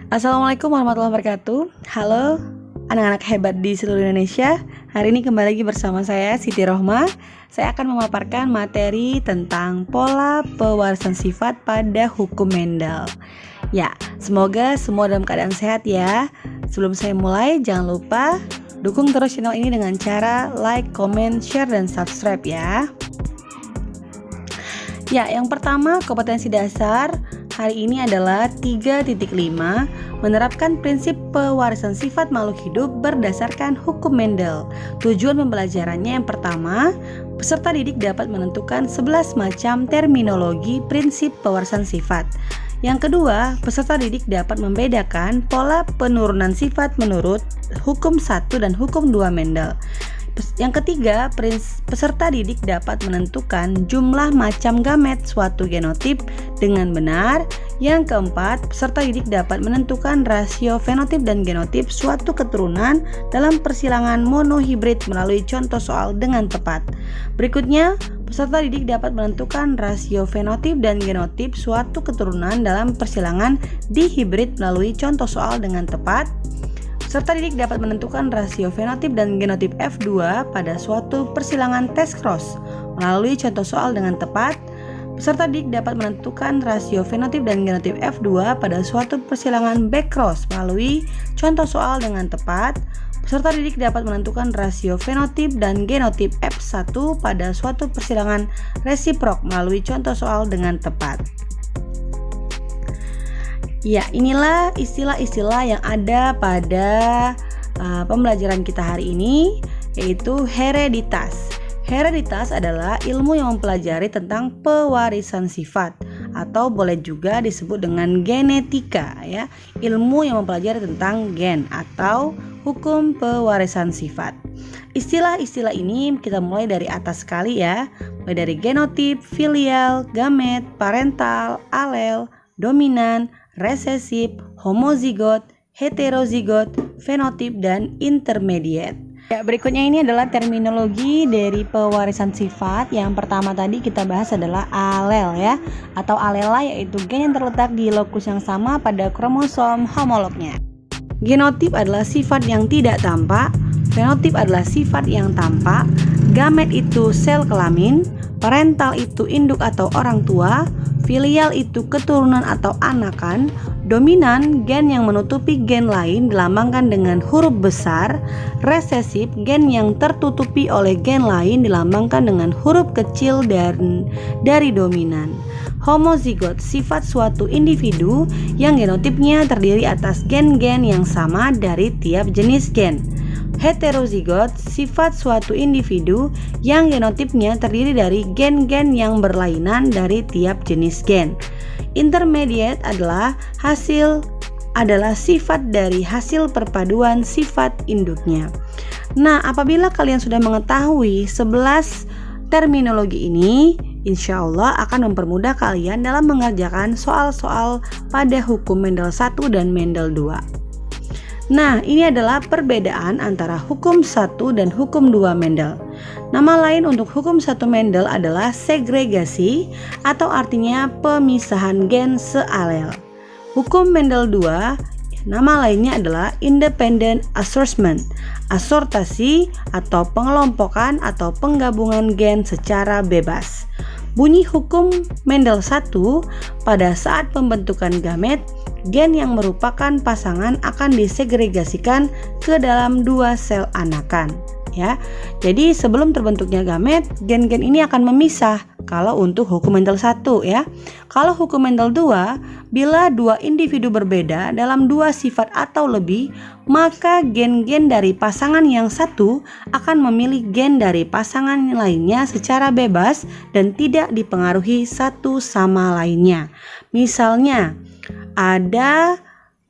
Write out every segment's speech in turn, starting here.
Assalamualaikum warahmatullahi wabarakatuh. Halo anak-anak hebat di seluruh Indonesia. Hari ini kembali lagi bersama saya Siti Rohma. Saya akan memaparkan materi tentang pola pewarisan sifat pada hukum Mendel. Ya, semoga semua dalam keadaan sehat ya. Sebelum saya mulai, jangan lupa dukung terus channel ini dengan cara like, comment, share, dan subscribe ya. Ya, yang pertama kompetensi dasar hari ini adalah 3.5, menerapkan prinsip pewarisan sifat makhluk hidup berdasarkan hukum Mendel. Tujuan pembelajarannya yang pertama, peserta didik dapat menentukan 11 macam terminologi prinsip pewarisan sifat. Yang kedua, peserta didik dapat membedakan pola penurunan sifat menurut hukum 1 dan hukum 2 Mendel. Yang ketiga, peserta didik dapat menentukan jumlah macam gamet suatu genotip dengan benar. Yang keempat, peserta didik dapat menentukan rasio fenotip dan genotip suatu keturunan dalam persilangan monohibrid melalui contoh soal dengan tepat. Berikutnya, peserta didik dapat menentukan rasio fenotip dan genotip suatu keturunan dalam persilangan dihibrid melalui contoh soal dengan tepat. Peserta didik dapat menentukan rasio fenotip dan genotip F2 pada suatu persilangan tes cross melalui contoh soal dengan tepat. Peserta didik dapat menentukan rasio fenotip dan genotip F2 pada suatu persilangan back cross melalui contoh soal dengan tepat. Peserta didik dapat menentukan rasio fenotip dan genotip F1 pada suatu persilangan resiprok melalui contoh soal dengan tepat. Ya, inilah istilah-istilah yang ada pada pembelajaran kita hari ini, yaitu hereditas. Hereditas adalah ilmu yang mempelajari tentang pewarisan sifat, atau boleh juga disebut dengan genetika, ya. Ilmu yang mempelajari tentang gen atau hukum pewarisan sifat. Istilah-istilah ini kita mulai dari atas sekali ya, mulai dari genotip, filial, gamet, parental, alel, dominan, resesif, homozigot, heterozigot, fenotip, dan intermediate. Ya, berikutnya ini adalah terminologi dari pewarisan sifat. Yang pertama tadi kita bahas adalah alel ya, atau alela, yaitu gen yang terletak di lokus yang sama pada kromosom homolognya. Genotip adalah sifat yang tidak tampak, fenotip adalah sifat yang tampak, gamet itu sel kelamin, parental itu induk atau orang tua, filial itu keturunan atau anakan, dominan gen yang menutupi gen lain dilambangkan dengan huruf besar, resesif gen yang tertutupi oleh gen lain dilambangkan dengan huruf kecil dari dominan. Homozigot sifat suatu individu yang genotipnya terdiri atas gen-gen yang sama dari tiap jenis gen. Heterozigot sifat suatu individu yang genotipnya terdiri dari gen-gen yang berlainan dari tiap jenis gen. Intermediate adalah sifat dari hasil perpaduan sifat induknya. Nah, apabila kalian sudah mengetahui 11 terminologi ini, insya Allah akan mempermudah kalian dalam mengerjakan soal-soal pada hukum Mendel 1 dan Mendel 2. Nah, ini adalah perbedaan antara hukum 1 dan hukum 2 Mendel. Nama lain untuk hukum 1 Mendel adalah segregasi, atau artinya pemisahan gen sealel. Hukum Mendel 2, nama lainnya adalah independent assortment, asortasi atau pengelompokan atau penggabungan gen secara bebas. Bunyi hukum Mendel 1, pada saat pembentukan gamet, gen yang merupakan pasangan akan disegregasikan ke dalam 2 sel anakan ya. Jadi sebelum terbentuknya gamet, gen-gen ini akan memisah kalau untuk hukum Mendel 1 ya. Kalau hukum Mendel 2, bila 2 individu berbeda dalam 2 sifat atau lebih, maka gen-gen dari pasangan yang satu akan memilih gen dari pasangan lainnya secara bebas dan tidak dipengaruhi satu sama lainnya. Misalnya, ada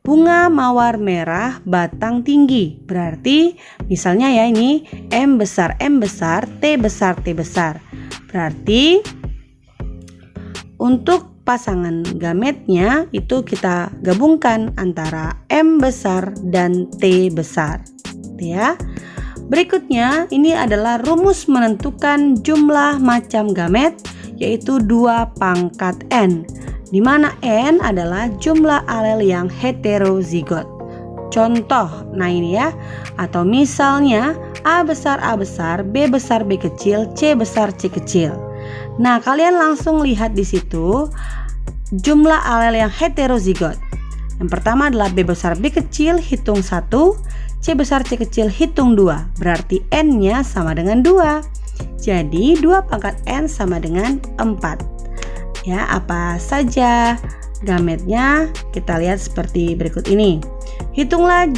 bunga mawar merah batang tinggi. Berarti misalnya ya, ini M besar, T besar, T besar. Berarti untuk pasangan gametnya itu kita gabungkan antara M besar dan T besar ya. Berikutnya ini adalah rumus menentukan jumlah macam gamet, yaitu 2 pangkat N. di mana N adalah jumlah alel yang heterozigot. Contoh, nah ini ya, atau misalnya A besar, B besar, B kecil, C besar, C kecil. Nah, kalian langsung lihat di situ jumlah alel yang heterozigot. Yang pertama adalah B besar, B kecil, hitung 1, C besar, C kecil, hitung 2. Berarti N-nya sama dengan 2. Jadi 2 pangkat N sama dengan 4. Ya, apa saja gametnya? Kita lihat seperti berikut ini. Hitunglah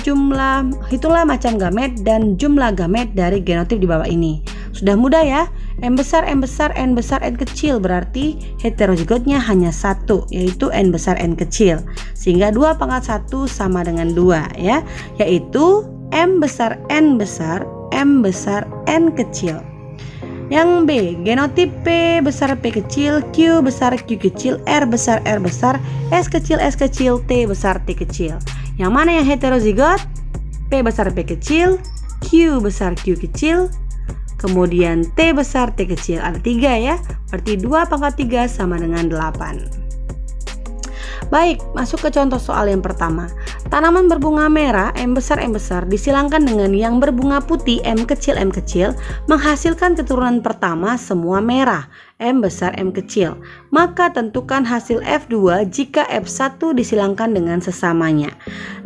macam gamet dan jumlah gamet dari genotip di bawah ini. Sudah mudah ya. M besar, N besar, N besar, N kecil, berarti heterozigotnya hanya 1, yaitu N besar, N kecil. Sehingga 2 pangkat 1 sama dengan 2 ya, yaitu M besar, N besar, M besar, N kecil. Yang B, genotip P besar, P kecil, Q besar, Q kecil, R besar, R besar, S kecil, T besar, T kecil. Yang mana yang heterozigot? P besar, P kecil, Q besar, Q kecil, kemudian T besar, T kecil. Ada 3 ya, berarti 2 pangkat 3 sama dengan 8. Baik, masuk ke contoh soal yang pertama. Tanaman berbunga merah M besar disilangkan dengan yang berbunga putih M kecil menghasilkan keturunan pertama semua merah M besar M kecil. Maka tentukan hasil F2 jika F1 disilangkan dengan sesamanya.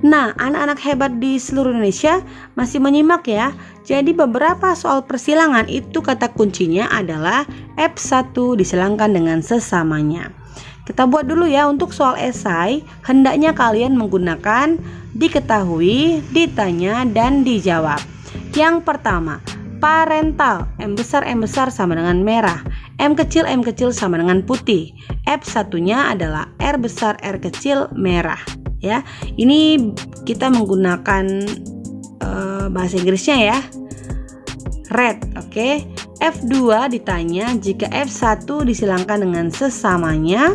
Nah, anak-anak hebat di seluruh Indonesia masih menyimak ya. Jadi beberapa soal persilangan itu kata kuncinya adalah F1 disilangkan dengan sesamanya. Kita buat dulu ya. Untuk soal esai, hendaknya kalian menggunakan diketahui, ditanya, dan dijawab. Yang pertama, parental M besar sama dengan merah, M kecil sama dengan putih. F1-nya adalah R besar R kecil merah ya. Ini kita menggunakan bahasa Inggrisnya ya, red. Oke. F2 ditanya jika F1 disilangkan dengan sesamanya.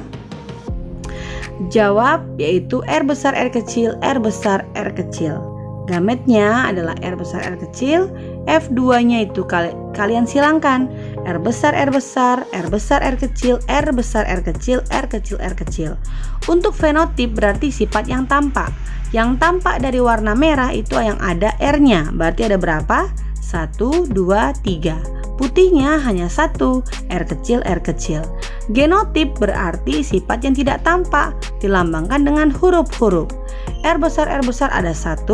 Jawab yaitu R besar R kecil, R besar R kecil. Gametnya adalah R besar R kecil. F2-nya itu kalian silangkan R besar R besar, R besar R kecil, R besar R kecil, R kecil R kecil. Untuk fenotip berarti sifat yang tampak. Yang tampak dari warna merah itu yang ada R-nya. Berarti ada berapa? 1, 2, 3. Putihnya hanya 1, R kecil. Genotip berarti sifat yang tidak tampak, dilambangkan dengan huruf-huruf. R besar ada 1,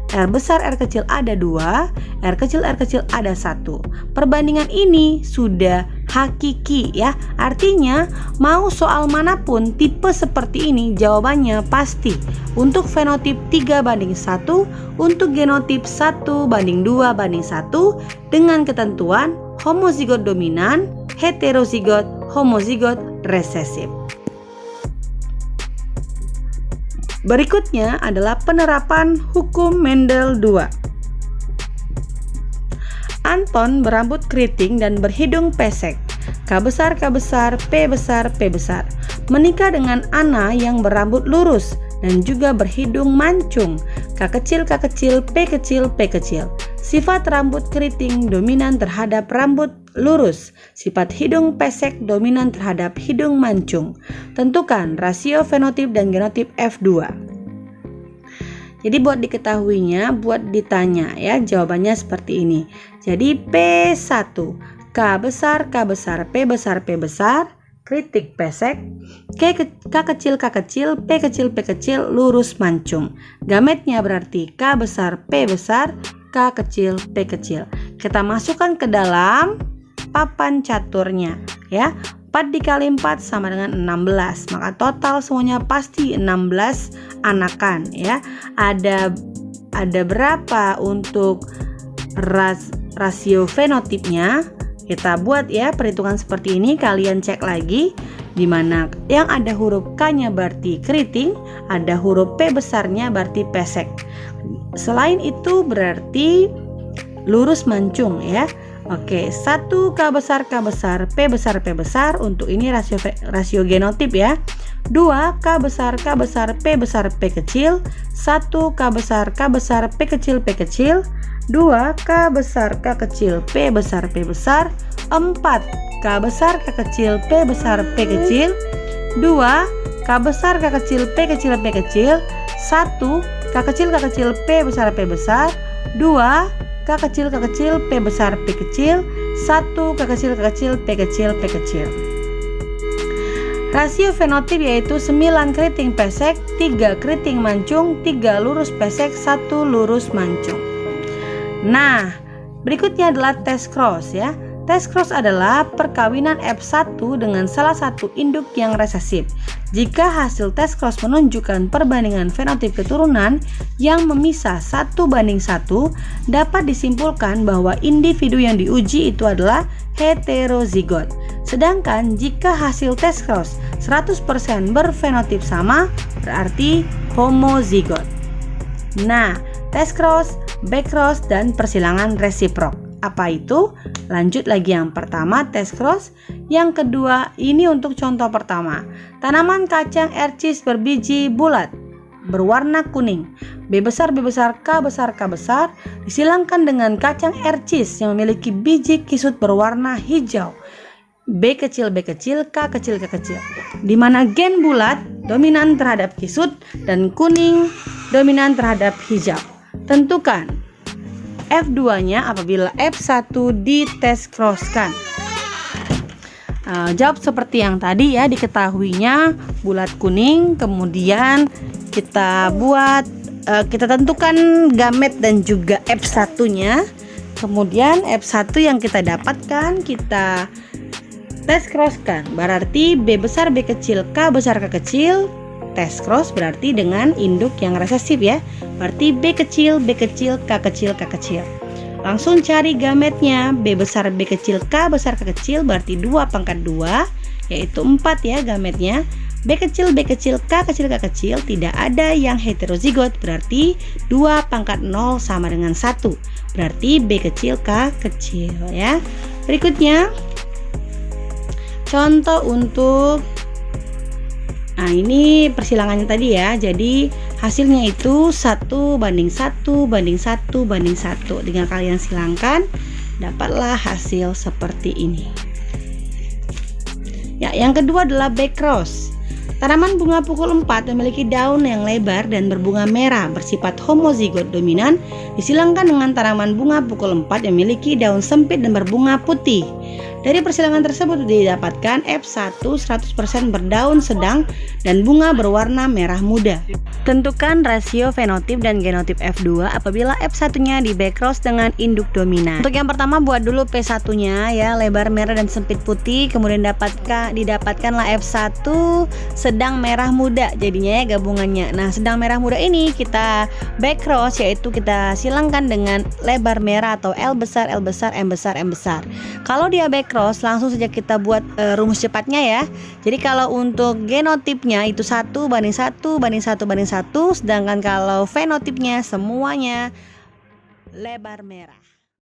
R besar R kecil ada 2, R kecil ada 1. Perbandingan ini sudah hakiki ya. Artinya mau soal manapun tipe seperti ini jawabannya pasti. Untuk fenotip 3:1, untuk genotip 1:2:1 dengan ketentuan homozigot dominan, heterozigot, homozigot resesif. Berikutnya adalah penerapan hukum Mendel 2. Anton berambut keriting dan berhidung pesek. K besar, P besar, P besar. Menikah dengan Ana yang berambut lurus dan juga berhidung mancung. K kecil, P kecil, P kecil. Sifat rambut keriting dominan terhadap rambut lurus. Sifat hidung pesek dominan terhadap hidung mancung. Tentukan rasio fenotip dan genotip F2. Jadi buat diketahuinya, buat ditanya ya, jawabannya seperti ini. Jadi P1, K besar, P besar, P besar, kritik pesek, K kecil, P kecil, lurus mancung. Gametnya berarti K besar, P besar, K kecil, P kecil. Kita masukkan ke dalam papan caturnya ya. 4 dikali 4 sama dengan 16. Maka total semuanya pasti 16 anakan ya. Ada berapa untuk rasio fenotipnya? Kita buat ya perhitungan seperti ini. Kalian cek lagi, di mana yang ada huruf K-nya berarti keriting, ada huruf P besarnya berarti pesek. Selain itu berarti lurus mancung ya. Oke, 1 K besar, P besar, P besar. Untuk ini rasio genotip ya. 2 K besar, P besar, P kecil. 1 K besar, P kecil, P kecil. 2 K besar, K kecil, P besar, P besar. 4 K besar, K kecil, P besar, P kecil. 2 K besar K kecil P kecil P kecil. 1 K kecil P besar P besar. 2 K kecil P besar P kecil. 1 K kecil P kecil P kecil. Rasio fenotip yaitu 9 keriting pesek, 3 keriting mancung, 3 lurus pesek, 1 lurus mancung. Nah, berikutnya adalah test cross ya. Test cross adalah perkawinan F1 dengan salah satu induk yang resesif. Jika hasil test cross menunjukkan perbandingan fenotip keturunan yang memisah 1:1, dapat disimpulkan bahwa individu yang diuji itu adalah heterozigot. Sedangkan jika hasil test cross 100% berfenotip sama, berarti homozigot. Nah, test cross, back cross, dan persilangan resiprok. Apa itu? Lanjut lagi, yang pertama test cross, yang kedua ini untuk contoh pertama. Tanaman kacang ercis berbiji bulat berwarna kuning. B besar B besar K besar K besar disilangkan dengan kacang ercis yang memiliki biji kisut berwarna hijau. B kecil K kecil K kecil, di mana gen bulat dominan terhadap kisut dan kuning dominan terhadap hijau. Tentukan F2-nya apabila F1 ditest cross-kan. Jawab seperti yang tadi ya, diketahuinya bulat kuning, kemudian kita tentukan gamet dan juga F1-nya. Kemudian F1 yang kita dapatkan kita test cross-kan, berarti B besar B kecil K besar K kecil. Test cross berarti dengan induk yang resesif ya, berarti B kecil K kecil K kecil. Langsung cari gametnya. B besar B kecil K besar K kecil berarti 2/2, yaitu 4 ya gametnya. B kecil K kecil K kecil, tidak ada yang heterozigot, berarti 2/0 sama dengan 1, berarti B kecil K kecil ya. Berikutnya contoh untuk ini persilangannya tadi ya. Jadi hasilnya itu 1:1:1:1. Dengan kalian silangkan, dapatlah hasil seperti ini. Ya, yang kedua adalah back cross. Tanaman bunga pukul 4 memiliki daun yang lebar dan berbunga merah bersifat homozigot dominan disilangkan dengan tanaman bunga pukul 4 yang memiliki daun sempit dan berbunga putih. Dari persilangan tersebut didapatkan F1 100% berdaun sedang dan bunga berwarna merah muda. Tentukan rasio fenotip dan genotip F2 apabila F1-nya di back cross dengan induk dominan. Untuk yang pertama buat dulu P1-nya ya, lebar merah dan sempit putih, kemudian didapatkanlah F1 sedang merah muda jadinya ya gabungannya. Nah, sedang merah muda ini kita back cross, yaitu kita silangkan dengan lebar merah atau L besar M besar. Kalau dia back cross langsung saja kita buat rumus cepatnya ya. Jadi kalau untuk genotipnya itu 1:1:1:1, sedangkan kalau fenotipnya semuanya lebar merah.